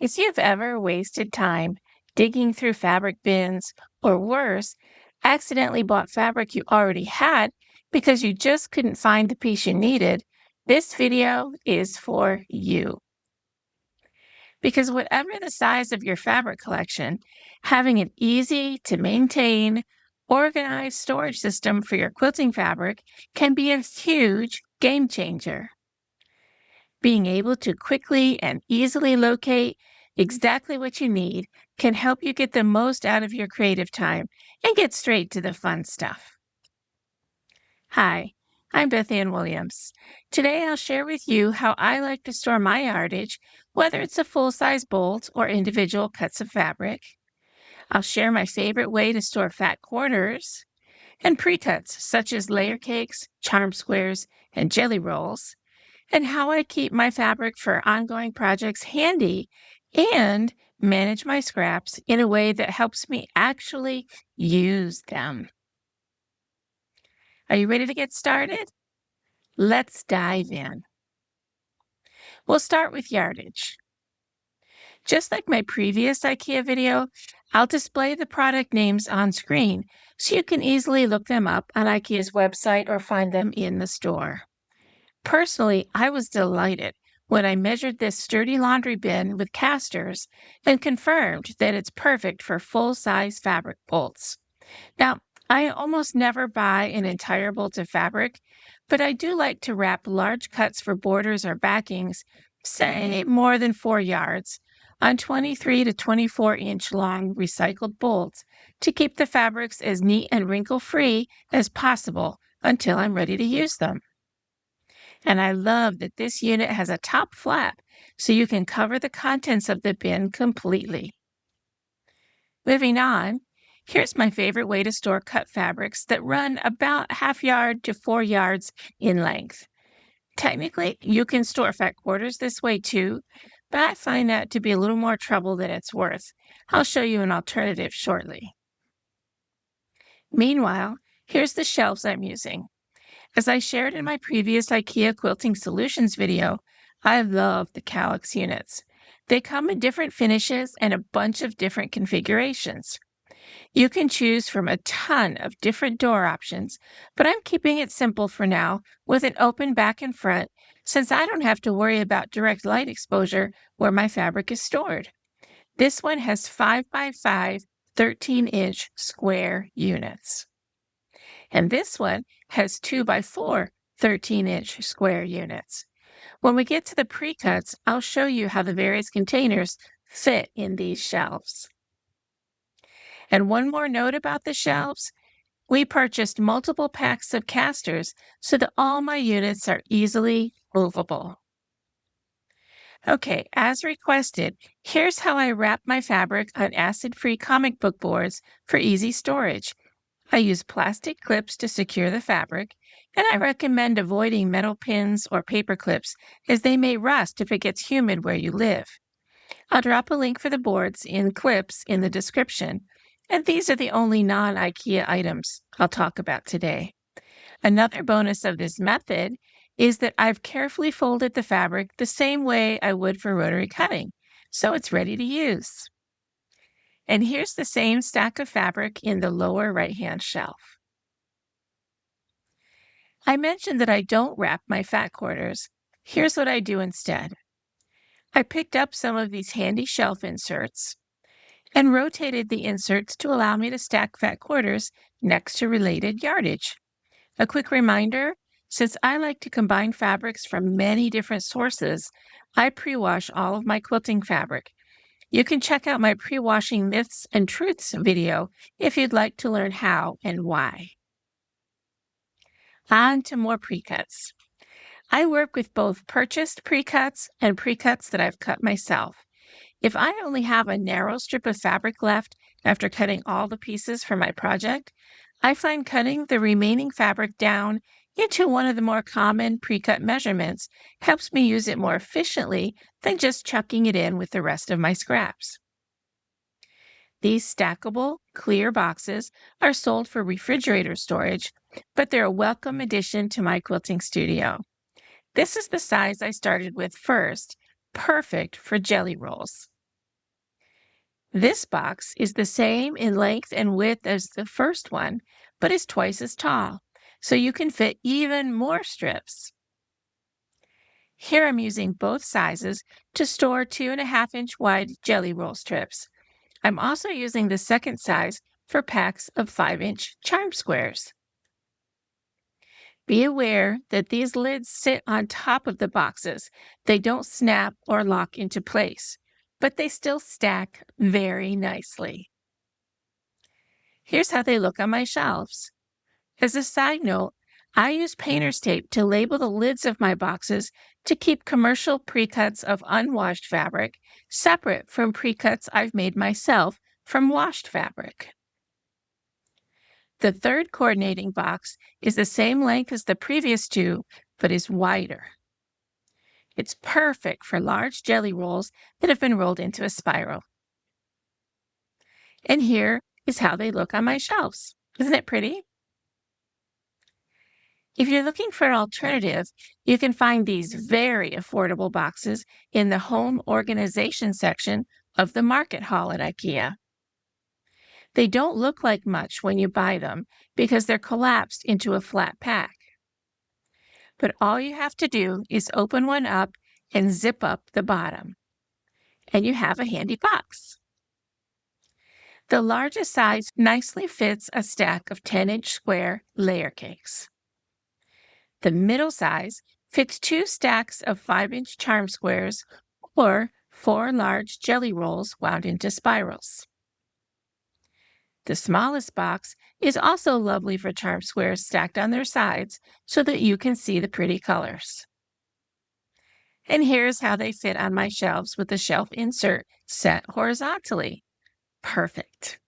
If you've ever wasted time digging through fabric bins, or worse, accidentally bought fabric you already had because you just couldn't find the piece you needed, this video is for you. Because whatever the size of your fabric collection, having an easy to maintain, organized storage system for your quilting fabric can be a huge game changer. Being able to quickly and easily locate exactly what you need can help you get the most out of your creative time and get straight to the fun stuff. Hi, I'm Beth Ann Williams. Today I'll share with you how I like to store my yardage, whether it's a full-size bolt or individual cuts of fabric. I'll share my favorite way to store fat quarters and pre-cuts such as layer cakes, charm squares, and jelly rolls, and how I keep my fabric for ongoing projects handy and manage my scraps in a way that helps me actually use them. Are you ready to get started? Let's dive in. We'll start with yardage. Just like my previous IKEA video, I'll display the product names on screen so you can easily look them up on IKEA's website or find them in the store. Personally, I was delighted when I measured this sturdy laundry bin with casters and confirmed that it's perfect for full-size fabric bolts. Now, I almost never buy an entire bolt of fabric, but I do like to wrap large cuts for borders or backings, say more than 4 yards, on 23 to 24-inch long recycled bolts to keep the fabrics as neat and wrinkle-free as possible until I'm ready to use them. And I love that this unit has a top flap so you can cover the contents of the bin completely. Moving on, here's my favorite way to store cut fabrics that run about ½ yard to 4 yards in length. Technically, you can store fat quarters this way too, but I find that to be a little more trouble than it's worth. I'll show you an alternative shortly. Meanwhile, here's the shelves I'm using. As I shared in my previous IKEA Quilting Solutions video, I love the Kallax units. They come in different finishes and a bunch of different configurations. You can choose from a ton of different door options, but I'm keeping it simple for now with an open back and front since I don't have to worry about direct light exposure where my fabric is stored. This one has 5x5 13-inch square units. And this one has 2x4 13-inch square units. When we get to the pre-cuts, I'll show you how the various containers fit in these shelves. And one more note about the shelves. We purchased multiple packs of casters so that all my units are easily movable. Okay, as requested, here's how I wrap my fabric on acid-free comic book boards for easy storage. I use plastic clips to secure the fabric, and I recommend avoiding metal pins or paper clips as they may rust if it gets humid where you live. I'll drop a link for the boards in clips in the description, and these are the only non-IKEA items I'll talk about today. Another bonus of this method is that I've carefully folded the fabric the same way I would for rotary cutting, so it's ready to use. And here's the same stack of fabric in the lower right-hand shelf. I mentioned that I don't wrap my fat quarters. Here's what I do instead. I picked up some of these handy shelf inserts and rotated the inserts to allow me to stack fat quarters next to related yardage. A quick reminder, since I like to combine fabrics from many different sources, I pre-wash all of my quilting fabric. You can check out my pre-washing myths and truths video if you'd like to learn how and why. On to more pre-cuts. I work with both purchased pre-cuts and pre-cuts that I've cut myself. If I only have a narrow strip of fabric left after cutting all the pieces for my project, I find cutting the remaining fabric down into one of the more common pre-cut measurements helps me use it more efficiently than just chucking it in with the rest of my scraps. These stackable, clear boxes are sold for refrigerator storage, but they're a welcome addition to my quilting studio. This is the size I started with first, perfect for jelly rolls. This box is the same in length and width as the first one, but is twice as tall, so you can fit even more strips. Here I'm using both sizes to store 2.5-inch wide jelly roll strips. I'm also using the second size for packs of 5-inch charm squares. Be aware that these lids sit on top of the boxes. They don't snap or lock into place, but they still stack very nicely. Here's how they look on my shelves. As a side note, I use painter's tape to label the lids of my boxes to keep commercial precuts of unwashed fabric separate from precuts I've made myself from washed fabric. The third coordinating box is the same length as the previous two, but is wider. It's perfect for large jelly rolls that have been rolled into a spiral. And here is how they look on my shelves. Isn't it pretty? If you're looking for an alternative, you can find these very affordable boxes in the home organization section of the market hall at IKEA. They don't look like much when you buy them because they're collapsed into a flat pack. But all you have to do is open one up and zip up the bottom, and you have a handy box. The largest size nicely fits a stack of 10-inch square layer cakes. The middle size fits 2 stacks of 5-inch charm squares or 4 large jelly rolls wound into spirals. The smallest box is also lovely for charm squares stacked on their sides so that you can see the pretty colors. And here's how they fit on my shelves with the shelf insert set horizontally. Perfect.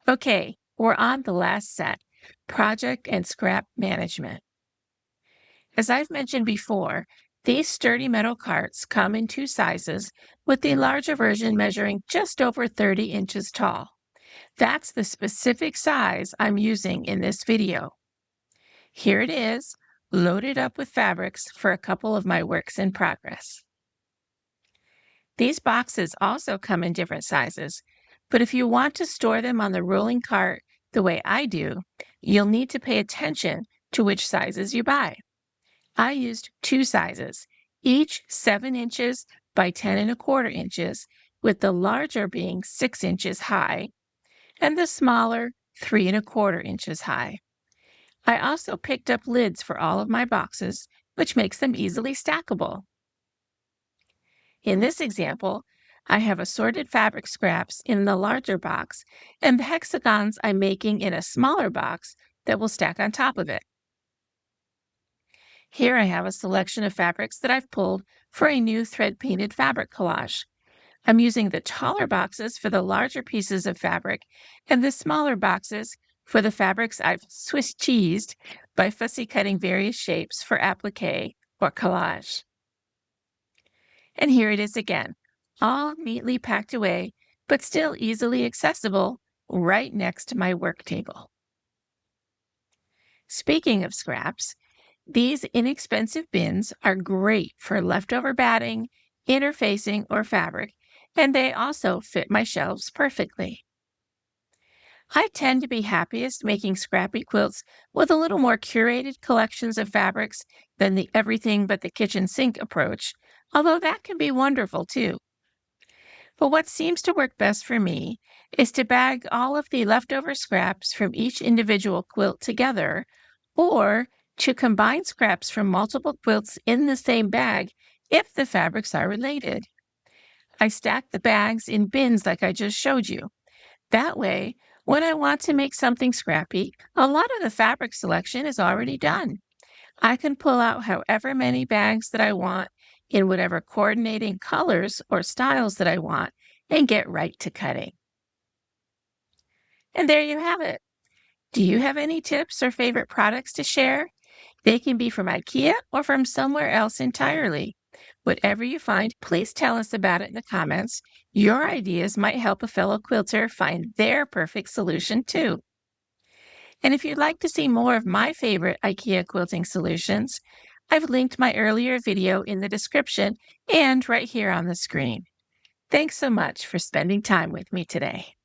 Okay, we're on the last set, project and scrap management. As I've mentioned before, these sturdy metal carts come in 2 sizes, with the larger version measuring just over 30 inches tall. That's the specific size I'm using in this video. Here it is, loaded up with fabrics for a couple of my works in progress. These boxes also come in different sizes, but if you want to store them on the rolling cart the way I do, you'll need to pay attention to which sizes you buy. I used 2 sizes, each 7 inches by 10.25 inches, with the larger being 6 inches high and the smaller 3.25 inches high. I also picked up lids for all of my boxes, which makes them easily stackable. In this example, I have assorted fabric scraps in the larger box and the hexagons I'm making in a smaller box that will stack on top of it. Here I have a selection of fabrics that I've pulled for a new thread-painted fabric collage. I'm using the taller boxes for the larger pieces of fabric and the smaller boxes for the fabrics I've Swiss cheesed by fussy cutting various shapes for applique or collage. And here it is again, all neatly packed away, but still easily accessible right next to my work table. Speaking of scraps, these inexpensive bins are great for leftover batting, interfacing, or fabric, and they also fit my shelves perfectly. I tend to be happiest making scrappy quilts with a little more curated collections of fabrics than the everything but the kitchen sink approach, although that can be wonderful too. But what seems to work best for me is to bag all of the leftover scraps from each individual quilt together, or to combine scraps from multiple quilts in the same bag if the fabrics are related. I stack the bags in bins like I just showed you. That way, when I want to make something scrappy, a lot of the fabric selection is already done. I can pull out however many bags that I want in whatever coordinating colors or styles that I want and get right to cutting. And there you have it. Do you have any tips or favorite products to share? They can be from IKEA or from somewhere else entirely. Whatever you find, please tell us about it in the comments. Your ideas might help a fellow quilter find their perfect solution too. And if you'd like to see more of my favorite IKEA quilting solutions, I've linked my earlier video in the description and right here on the screen. Thanks so much for spending time with me today.